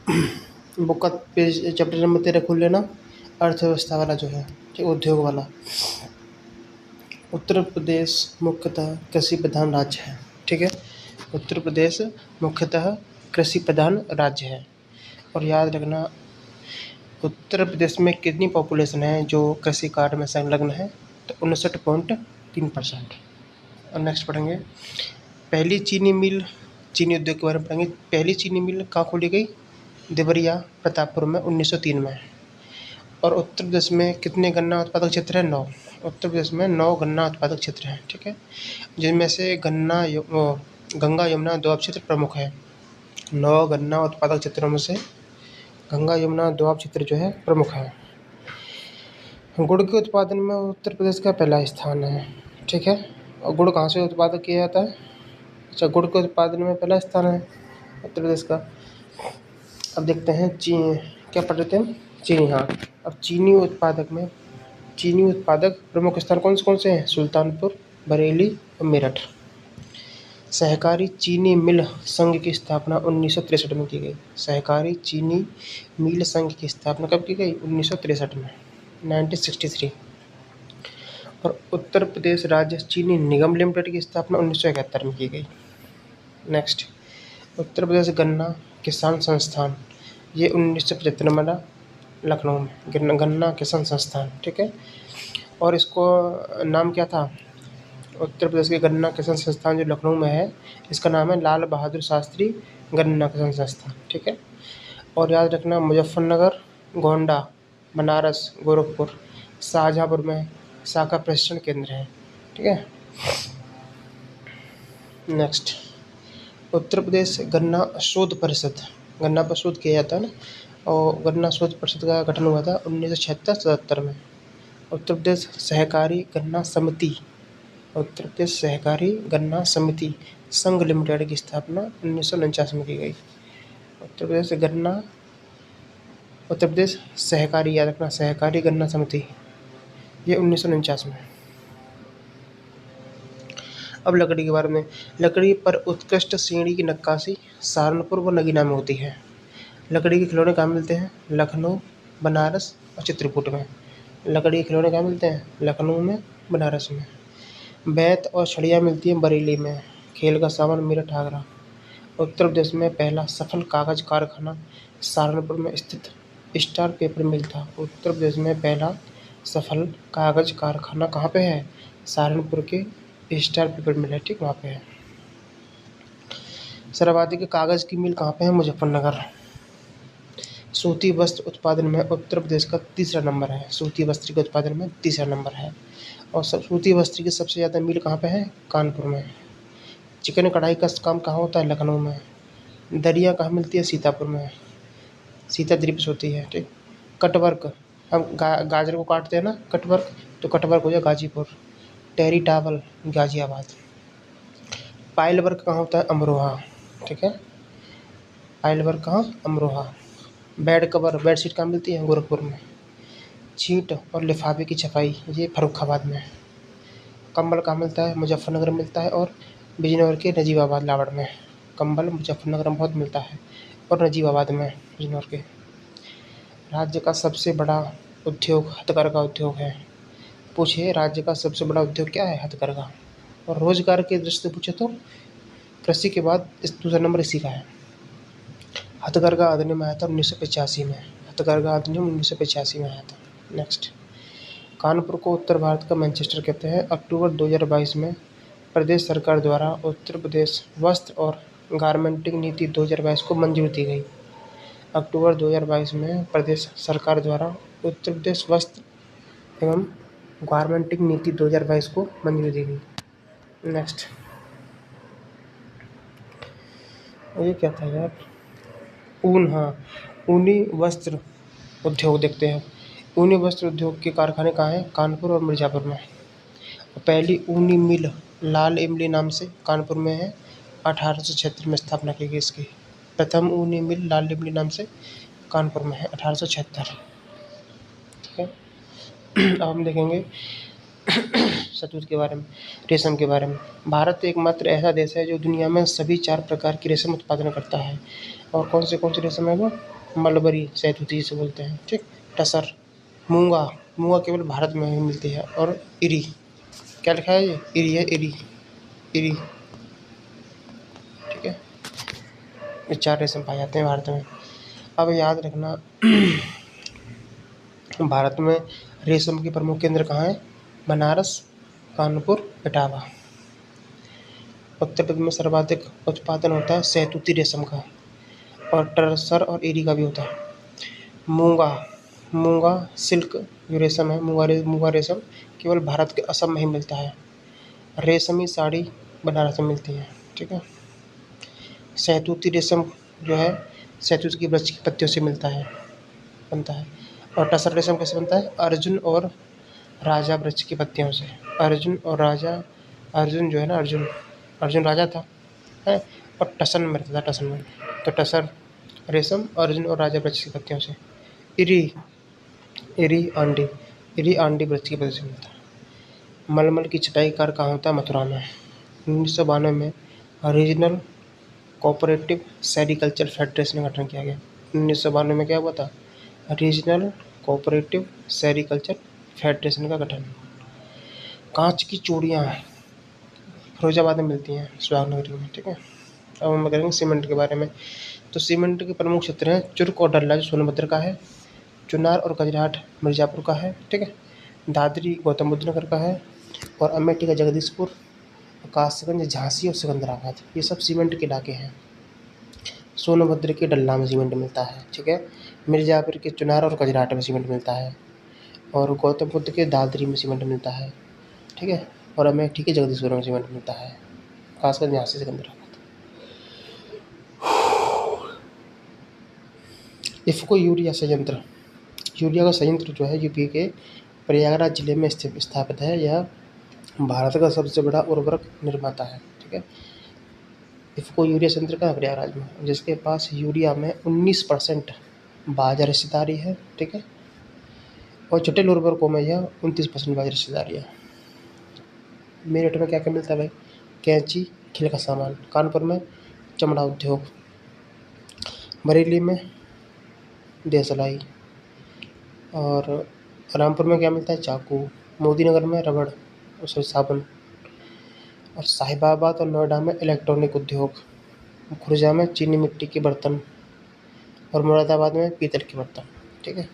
Book का page chapter number 13 खोल लेना, अर्थव्यवस्था वाला जो है, ठीक, उद्योग वाला। उत्तर प्रदेश मुख्यतः कृषि प्रधान राज्य है, ठीक है। उत्तर प्रदेश मुख्यतः कृषि प्रधान राज्य है। और याद रखना, उत्तर प्रदेश में कितनी पॉपुलेशन है जो कृषि कार्य में संलग्न है, तो 59.3%। और नेक्स्ट पढ़ेंगे, पहली चीनी मिल, चीनी उद्योग के बारे में पढ़ेंगे। पहली चीनी मिल कहाँ खोली गई? देवरिया प्रतापपुर में 1903 में। और उत्तर प्रदेश में कितने गन्ना उत्पादक क्षेत्र हैं? 9। उत्तर प्रदेश में 9 गन्ना उत्पादक क्षेत्र हैं, ठीक है, जिनमें से गंगा यमुना दोआब क्षेत्र प्रमुख है। 9 गन्ना उत्पादक क्षेत्रों में से गंगा यमुना दोआब क्षेत्र जो है प्रमुख है। गुड़ के उत्पादन में उत्तर प्रदेश का पहला स्थान है, ठीक है। और गुड़ कहाँ से उत्पादन किया जाता है? अच्छा, गुड़ के उत्पादन में पहला स्थान है उत्तर प्रदेश का। अब देखते हैं क्या पढ़ रहे थे हम? चीनी, हाँ। अब चीनी उत्पादक प्रमुख स्थान कौन से हैं? सुल्तानपुर, बरेली और मेरठ। सहकारी चीनी मिल संघ की स्थापना 1963 में की गई। सहकारी चीनी मिल संघ की स्थापना कब की गई? 1963 में, 1963। और उत्तर प्रदेश राज्य चीनी निगम लिमिटेड की स्थापना 1971 में की गई। नेक्स्ट, उत्तर प्रदेश गन्ना किसान संस्थान, ये 1975 में बना लखनऊ में, गन्ना किसान संस्थान, ठीक है। और इसको नाम क्या था? उत्तर प्रदेश के गन्ना किसान संस्थान जो लखनऊ में है, इसका नाम है लाल बहादुर शास्त्री गन्ना किसान संस्थान, ठीक है। और याद रखना, मुजफ्फरनगर, गोंडा, बनारस, गोरखपुर, शाहजहाँपुर में शाखा प्रशिक्षण केंद्र है, ठीक है। नेक्स्ट, उत्तर प्रदेश गन्ना शोध परिषद, गन्ना पर शोध किया जाता है ना, और गन्ना शोध परिषद का गठन हुआ था 1976-77 में। उत्तर प्रदेश सहकारी गन्ना समिति, उत्तर प्रदेश सहकारी गन्ना समिति संघ लिमिटेड की स्थापना 1949 में की गई। उत्तर प्रदेश सहकारी, याद रखना, सहकारी गन्ना समिति, ये 1949 में। अब लकड़ी के बारे में, लकड़ी पर उत्कृष्ट श्रेणी की नक्काशी सहारनपुर व नगीना में होती है। लकड़ी के खिलौने कहाँ मिलते हैं? लखनऊ, बनारस और चित्रकूट में। लकड़ी के खिलौने कहाँ मिलते हैं? लखनऊ में, बनारस में। बैत और छड़ियाँ मिलती हैं बरेली में। खेल का सामान मेरठ, आगरा। उत्तर प्रदेश में पहला सफल कागज कारखाना सहारनपुर में स्थित स्टार पेपर मिल था। उत्तर प्रदेश में पहला सफल कागज कारखाना कहाँ पे है? सहारनपुर के स्टार पेपर मिल है, ठीक, वहाँ पे है। सर्वाधिक कागज की मिल कहाँ पे है? मुजफ्फरनगर। सूती वस्त्र उत्पादन में उत्तर प्रदेश का तीसरा नंबर है। सूती वस्त्र के उत्पादन में तीसरा नंबर है। और सूती वस्त्र की सबसे ज़्यादा मिल कहाँ पे है? कानपुर में। चिकन कढ़ाई का काम कहाँ होता है? लखनऊ में। दरिया कहाँ मिलती है? सीतापुर में, सीता द्वीप से होती है, ठीक। कटवर्क, हम गाजर को काटते हैं ना, कटवर्क, तो कटवर्क हो जाए गाजीपुर। टेरी टावल, गाजियाबाद। पाइल वर्क कहाँ होता है? अमरोहा, ठीक है। पाइल वर्क कहाँ? अमरोहा। बेड कवर, बेडशीट कहाँ मिलती है? गोरखपुर में। छींट और लिफाफे की छपाई, ये फर्रुखाबाद में। कंबल कहाँ मिलता है? मुजफ्फरनगर में मिलता है, और बिजनौर के नजीबाबाद, लावड़ में। कंबल मुजफ्फरनगर में बहुत मिलता है, और नजीबाबाद में, बिजनौर के। राज्य का सबसे बड़ा उद्योग हथकरघा उद्योग है। पूछे राज्य का सबसे बड़ा उद्योग क्या है? हथकरघा। और रोजगार के दृष्टि से पूछे तो कृषि के बाद दूसरा नंबर इसी का है। हथकरघा अधिनियम आया था 1985 में। हथकरघा अधिनियम 1985 में आया था। नेक्स्ट, कानपुर को उत्तर भारत का मैनचेस्टर कहते हैं। अक्टूबर 2022 में प्रदेश सरकार द्वारा उत्तर प्रदेश वस्त्र और गारमेंटिंग नीति 2022 को मंजूरी दी गई। अक्टूबर 2022 में प्रदेश सरकार द्वारा उत्तर प्रदेश वस्त्र एवं गारमेंटिंग नीति 2022 को मंजूरी दी गई। नेक्स्ट, ये क्या था यार? ऊन, हाँ, ऊनी वस्त्र उद्योग देखते हैं। ऊनी वस्त्र उद्योग के कारखाने कहाँ हैं? कानपुर और मिर्ज़ापुर में। पहली ऊनी मिल लाल इमली नाम से कानपुर में है। 1876 में स्थापना की गई इसकी। प्रथम ऊनी मिल लाल इमली नाम से कानपुर में है, 1876, ठीक है। अब हम देखेंगे शहतूत के बारे में, रेशम के बारे में। भारत एकमात्र ऐसा देश है जो दुनिया में सभी 4 प्रकार की रेशम उत्पादन करता है। और कौन सी रेशम है वो, मलबरी शहतूती जिसे बोलते हैं, ठीक। टसर, मूंगा, मूंगा केवल भारत में ही मिलती है। और इरी, क्या लिखा है ये, इरी है, इरी, इरी, ठीक है। ये 4 रेशम पाए जाते हैं भारत में। अब याद रखना भारत में रेशम के प्रमुख केंद्र कहाँ हैं, बनारस, कानपुर, इटावा। उत्तर प्रदेश में सर्वाधिक उत्पादन होता है शहतूती रेशम का, और टसर और एरी का भी होता है। मूंगा, मूंगा सिल्क जो रेशम है, मूंगा रेशम केवल भारत के असम में ही मिलता है। रेशमी साड़ी बनारस में मिलती है, ठीक है। शहतूती रेशम जो है शहतूत की वृक्ष की पत्तियों से मिलता है, बनता है। और टसर रेशम कैसे बनता है, अर्जुन और राजा वृक्ष की पत्तियों से। अर्जुन और राजा, अर्जुन जो है ना, अर्जुन, अर्जुन राजा था है, और टसन में रहता था, टसन में। तो टसर रेशम अर्जुन और राजा वृक्ष की पत्तियों से। इरी, इरी आंडी, इरी आंडी वृक्ष की पत्तियों से मिलता है। मलमल की छटाई का कार्य कहाँ होता है, मथुरा में। 1992 में रीजनल कोऑपरेटिव सेरिकल्चर फेडरेशन का गठन किया गया। 1992 में क्या हुआ था, रीजनल कोऑपरेटिव सेरिकल्चर फेडरेशन का गठन। कांच की चूड़ियाँ फिरोजाबाद में मिलती हैं, सुहागनगरी में, ठीक है। अब हम करेंगे सीमेंट के बारे में। तो सीमेंट के प्रमुख क्षेत्र हैं चुर्क और डल्ला जो सोनभद्र का है, चुनार और कजराट मिर्ज़ापुर का है, ठीक है। दादरी गौतम बुद्ध नगर का है, और अमेठी का जगदीशपुर, कासगंज झांसी और सिकंदराबाद, ये सब सीमेंट के इलाके हैं। सोनभद्र के डल्ला में सीमेंट मिलता है, ठीक है। मिर्ज़ापुर के चुनार और कजराट में सीमेंट मिलता है, और गौतम बुद्ध के दादरी में सीमेंट मिलता है, ठीक है। और अमेठी के जगदीशपुर में सीमेंट मिलता है, खासकर झांसी सिकंदराबाद। इफ़को यूरिया संयंत्र, यूरिया का संयंत्र जो है यूपी के प्रयागराज जिले में स्थापित है। यह भारत का सबसे बड़ा उर्वरक निर्माता है, ठीक है। इफ़को यूरिया संयंत्र का है प्रयागराज में, जिसके पास यूरिया में 19% बाजार हिस्सेदारी है, ठीक है। और जटिल उर्वरकों में यह 29% बाजार हिस्सेदारी है। मेरठ में क्या क्या मिलता है भाई, कैंची, खेल का सामान। कानपुर में चमड़ा उद्योग। बरेली में देसलाई। और रामपुर में क्या मिलता है, चाकू। मोदीनगर में रबड़, उसमें साबुन। और साहिबाबाद और नोएडा में इलेक्ट्रॉनिक उद्योग। खुर्जा में चीनी मिट्टी के बर्तन, और मुरादाबाद में पीतल के बर्तन, ठीक है।